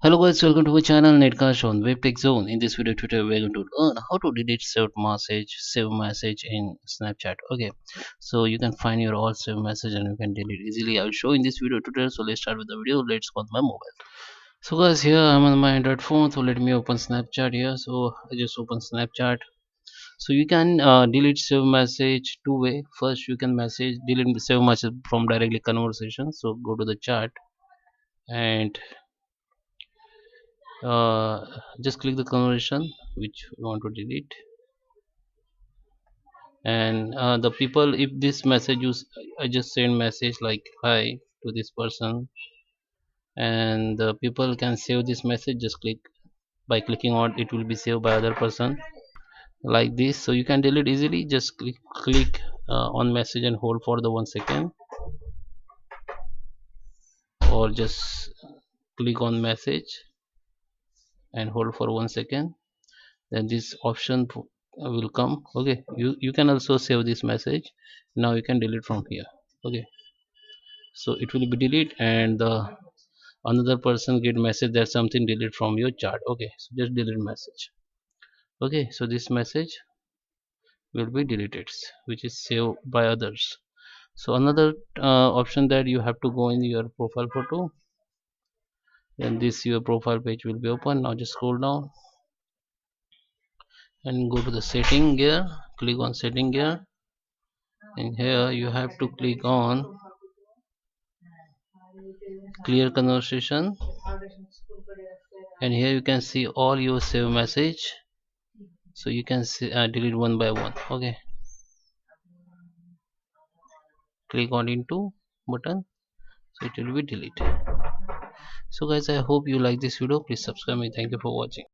Hello guys, welcome to my channel Netcast on Webtech Zone. In this video tutorial, we're going to learn how to delete save message in Snapchat. Okay, so you can find your all saved message and you can delete easily. I'll show in this video tutorial. So let's start with the video. Let's go on my mobile. So guys, here I'm on my Android phone. So let me open Snapchat here. So I just open Snapchat. So you can delete save message two way. First, you can delete the save message from directly conversation. So go to the chat and uh, just click the conversation which you want to delete, and the people, if this message I just send message like hi to this person, and the people can save this message. Just click, by clicking on it will be saved by other person like this. So you can delete easily. Just click on message and hold for the 1 second, or just click on message and hold for 1 second. Then this option will come. Okay, you can also save this message. Now you can delete from here. Okay, so it will be delete, and the another person get message that something delete from your chart. Okay, so just delete message. Okay, so this message will be deleted, which is saved by others. So another option that you have to go in your profile photo, and this your profile page will be open. Now just scroll down and go to the setting gear. Click on setting gear, and here you have to click on clear conversation, and here you can see all your save message. So you can see, delete one by one. Okay, click on into button, so it will be deleted. So guys, I hope you like this video. Please subscribe me. Thank you for watching.